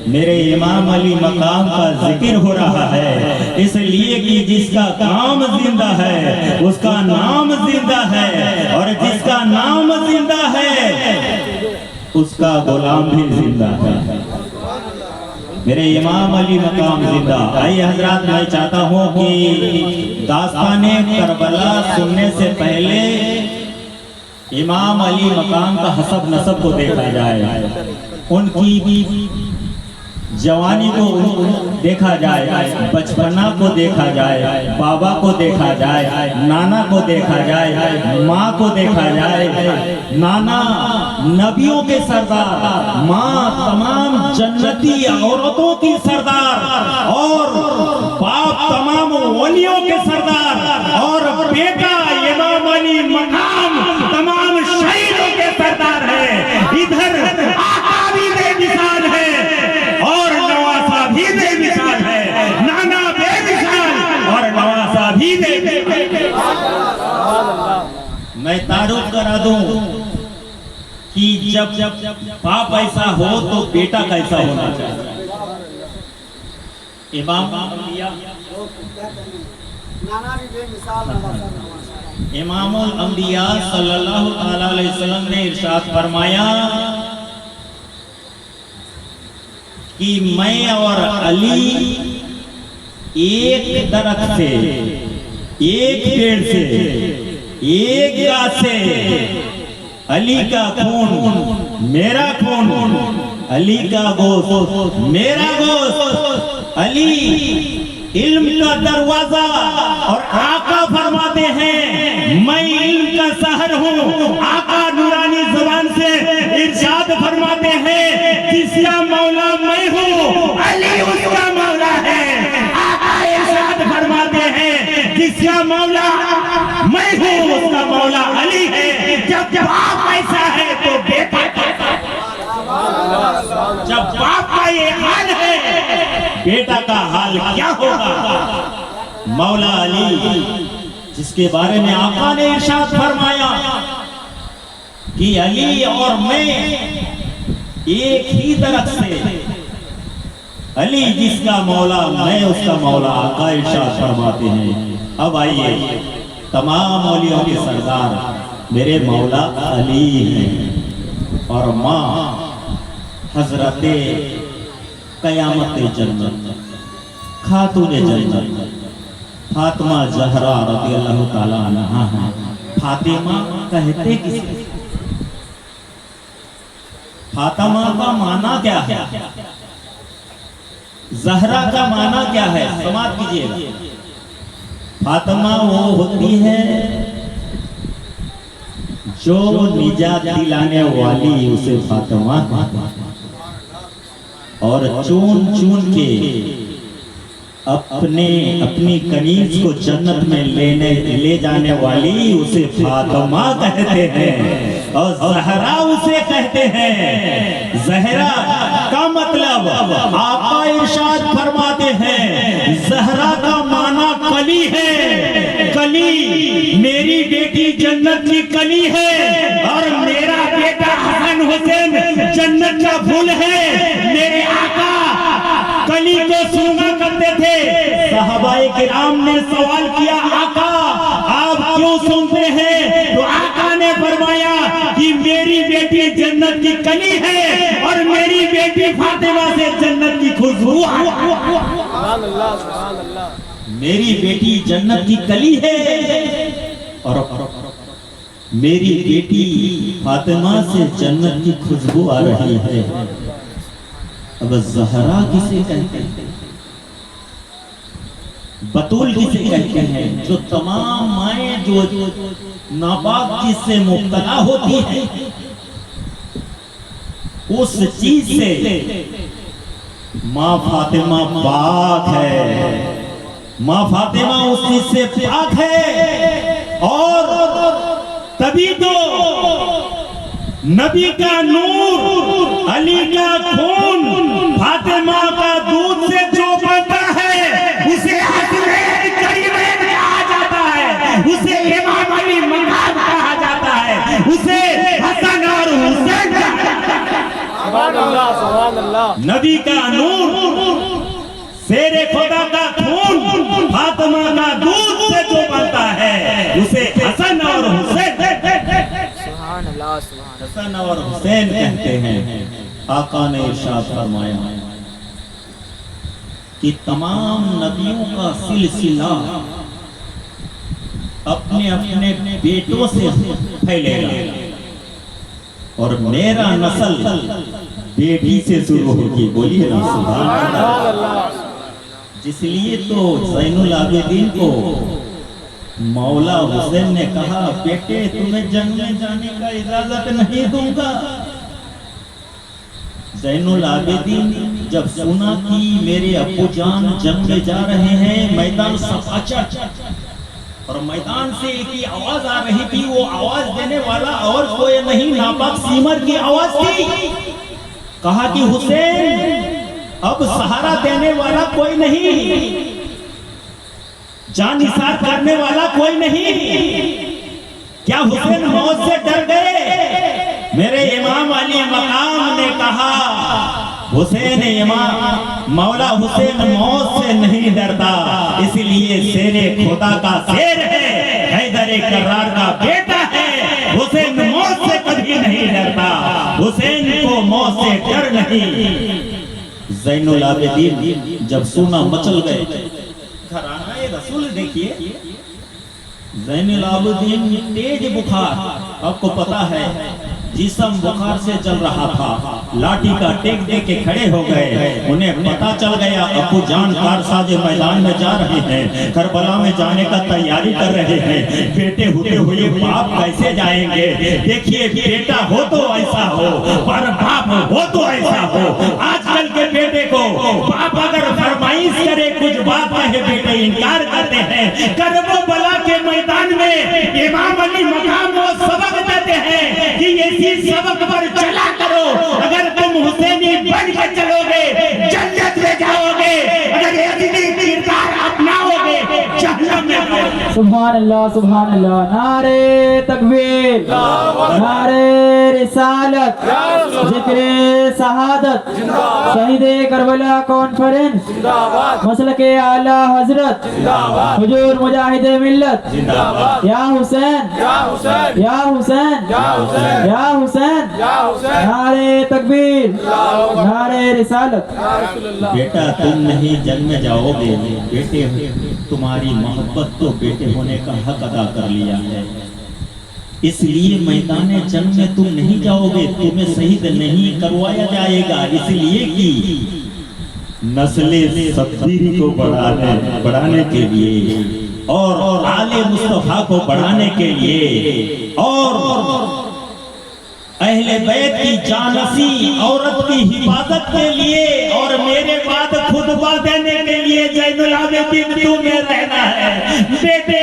मेरे इमाम अली मकाम का जिक्र हो रहा है, इसलिए कि जिसका काम जिंदा है उसका नाम जिंदा है, और जिसका नाम जिंदा है उसका गुलाम भी जिंदा है। मेरे इमाम अली मकाम जिंदा। आइए हजरात, मैं चाहता हूँ कि दास्ताने करबला सुनने से पहले इमाम अली मकाम का हसब नसब को देखा जाए, उनकी जवानी को देखा जाए, बचपना को देखा जाए, बाबा को देखा जाए, नाना को देखा जाए, माँ को देखा जाए। नाना नबियों के सरदार, माँ तमाम जन्नती औरतों की सरदार, और बाप तमाम वलियों के सरदार, और बेटा इमाम अली मकाम तमाम शहीदों के सरदार है। इधर आका भी बेमिसाल है और नवासा भी बेमिसाल है, नाना बेमिसाल और नवासा भी बेमिसाल। मैं तारुफ करा दूं कि जब बाप ऐसा हो तो बेटा कैसा होना चाहिए। इमामुल अंबिया सल्लल्लाहु अलैहि वसल्लम ने इरशाद फरमाया कि मैं और अली एक दरख्त से, एक पेड़ से, एक गाछ से, अली का खून मेरा खून, अली का गोश्त मेरा गोश्त। अली इल्म का दरवाजा, और आका फरमाते हैं मैं इल्म का शहर हूँ। आका नूरानी ज़बान से इरशाद फरमाते हैं जिसका मौला मैं हूँ अली उसका मौला है। आका इरशाद फरमाते हैं जिसका मौला मैं हूँ उसका मौला अली है। जब बाप ऐसा है तो बेटा, जब बाप का ये हाल है बेटा का हाल क्या होगा। मौला अली जिसके बारे में आका ने इरशाद फरमाया कि अली और मैं एक ही दरख्त से, अली जिसका मौला मैं उसका मौला, आका इरशाद फरमाते हैं। अब आइए, तमाम औलियों के सरदार मेरे मौला अली हैं, और माँ हजरते कयामत जन्नत खातून जन्नत फातिमा ज़हरा रज़ियल्लाहु ताला अन्हा है। फातिमा कहते किसे? फातिमा का माना क्या है? ज़हरा का माना क्या है? समाप्त कीजिएगा। फातिमा वो होती है जो निजात दिलाने वाली, उसे फातिमा, और चुन चुन के अपनी कनीज को जन्नत में ले जाने वाली उसे फातिमा कहते हैं, और ज़हरा उसे कहते हैं। ज़हरा का मतलब आका इरशाद फरमाते हैं ज़हरा का माना कली है। कली मेरी बेटी जन्नत की कली है, और मेरा बेटा हसन हुसैन जन्नत का फूल है। मेरे आका कली को सूंघा करते थे। सहाबाए किराम ने सवाल किया आका आप क्यों सूंघते हैं? तो आका ने फरमाया कि मेरी बेटी जन्नत की कली है, और मेरी बेटी फातिमा से जन्नत की खुशबू। मेरी बेटी जन्नत की कली है, और मेरी बेटी फातिमा से जन्नत की खुशबू आ रही है। अब ज़हरा किसे कहते हैं? बतूल किसे कहते हैं? जो तमाम माएँ जो नापाक चीज से मुब्तला होती है, उस चीज से माँ फातिमा पाक है। माँ फातिमा उस चीज से पाक है, और तभी तो नबी का नूर, अली का खून, फातिमा का दूध से जो बनता है उसे अजमेर करीमें कहा जाता है, उसे इमाम अली मकाम कहा जाता है, उसे हसन और हुसैन। सुभान अल्लाह, सुभान अल्लाह। नबी का नूर, शेरे खुदा का खून, फातिमा का दूध से जो बनता है उसे हसन और हुसैन, हसन और हुसैन कहते हैं। आका ने इरशाद फरमाया कि तमाम नबियों का सिलसिला अपने अपने बेटों से फैलेगा और मेरा नस्ल बेटी से शुरू होगी। बोलिए ना सुभान अल्लाह। इसलिए तो ज़ैनुल आबिदीन को मौला हुसैन ने कहा, बेटे तुम्हें जंग में जाने का इजाजत नहीं दूंगा। ज़ैनुल आबिदीन जब सुना कि मेरे अब्बू जान जंग में जा रहे हैं, मैदान सफाचा और मैदान से एक आवाज आ रही थी, वो आवाज देने वाला और कोई नहीं, नापाक सीमर की आवाज थी। कहा कि हुसैन अब सहारा देने वाला कोई नहीं, जान निसार करने वाला कोई नहीं। क्या हुसैन मौत से डर गए? मेरे इमाम अली मकाम ने कहा, हुसैन इमाम मौला हुसैन मौत से नहीं डरता, इसलिए शेरे खुदा का शेर है, हैदर कर्रार का बेटा है। हुसैन मौत से कभी नहीं डरता, हुसैन को मौत से डर नहीं। ज़ैनुल आबिदीन जब सुना मचल गए। घराना रसूल देखिए, ज़ैनुल आबिदीन तेज बुखार, आपको पता है जिस्म बुखार से चल रहा था, लाठी का टेक दे के खड़े हो गए। उन्हें पता चल गया अब्बू जान कारसाज मैदान में जा रहे हैं, करबला में जाने का तैयारी कर रहे हैं। बेटे होते हुए बाप कैसे जाएंगे? देखिए बेटा हो तो ऐसा हो, पर बाप हो तो ऐसा हो। आजकल के बेटे को बाप अगर फरमाइश करे, कुछ बात कहे, बेटे इनकार करते हैं। करबो बला के मैदान में इमाम अली मकाम वो सबक देते हैं कि इसी सबक पर चला करो। अगर तुम हुसैनी बन के चलोगे जन्नत में जाओगे, अगर यजीदी किरदार अपनाओगे जहन्नम में जाओगे। सुभान अल्लाह, सुभान अल्लाह। नारे तकबीर, नारे रिसालत, जिक्रे शहादत, शहीदे करबला कॉन्फ्रेंस, मसलके आला हजरत, हुजूर मुजाहिदे मिल्लत, या हुसैन, या हुसैन, या हुसैन, या हुसैन, नारे तकबीर, नारे रिसालत। बेटा तुम नहीं जंग में जाओगे, बेटे तुम्हारी मोहब्बत तो बेटे होने का हक अदा कर लिया है, इसलिए मैदान जंग में तुम नहीं जाओगे, तुम्हें शहीद नहीं करवाया जाएगा। इसलिए कि नस्ले सब्बीरी को बढ़ाने के लिए और आले मुस्तफा को बढ़ाने के लिए और अहले बैत की जानसी औरत की हिफाजत के लिए और मेरे बाद खुतबा देने के लिए ज़ैनुल आबिदीन तुम्हें रहना है। बेटे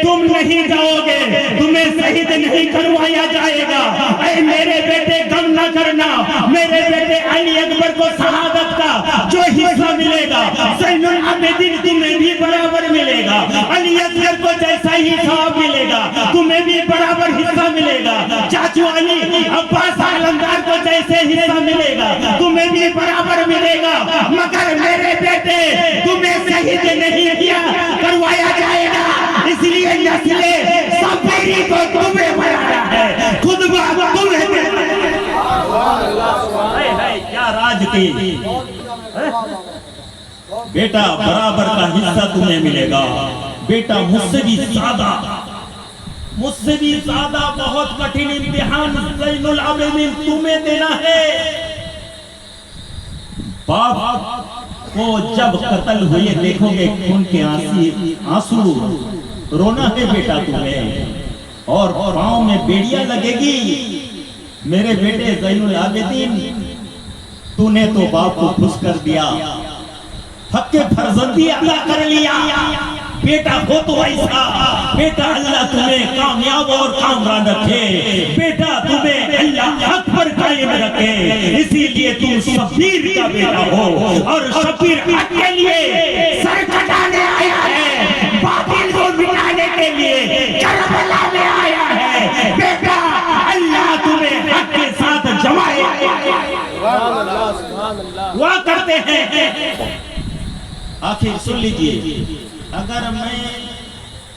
तुम नहीं जाओगे, तुम्हें शहीद नहीं करवाया जाएगा। ऐ मेरे बेटे गम न करना, मेरे बेटे अली अकबर को शहादत का जो हिस्सा मिलेगा ज़ैनुल आबिदीन तुम्हें भी बराबर मिलेगा। अली असगर को जैसा ही सवाब मिलेगा तुम्हें भी बराबर हिस्सा मिलेगा। चाचू अली अब्बास आलमदार को जैसे हिस्सा मिलेगा तुम्हें भी बराबर मिलेगा। मगर मेरे बेटे तुम्हें शहीद नहीं किया करवाया जाएगा, इसलिए नस्ले सब्बीरी को तुम्हें बनाना है, खुतबा तुम्हें देना है। क्या राज की बेटा बराबर का हिस्सा तुम्हें मिलेगा। बेटा मुझसे भी ज्यादा बहुत कठिन इम्तिहान ज़ैनुल आबिदीन तुम्हें देना है। बाप को जब कत्ल हुए देखोगे खून के आंसू रोना है बेटा तुम्हें, और पांव में बेड़ियां लगेगी। मेरे बेटे ज़ैनुल आबिदीन तूने तो बाप को खुश कर दिया, हक के फर्जंदी अदा कर लिया। बेटा हो तो ऐसा, बेटा अल्लाह तुम्हें कामयाब और कामरान रखे, बेटा तुम्हें अल्लाह हक पर कायम रखे, इसीलिए तुम शब्बीर का बेटा हो और शब्बीर हक के लिए सर कटाने आया है, बातिल को मिटाने के लिए करबला में आया है। बेटा अल्लाह तुम्हें हक के साथ जमाए। मनाते हैं। आखिर सुन लीजिए, अगर मैं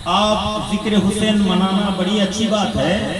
आप जिक्र हुसैन मनाना बड़ी अच्छी बात है,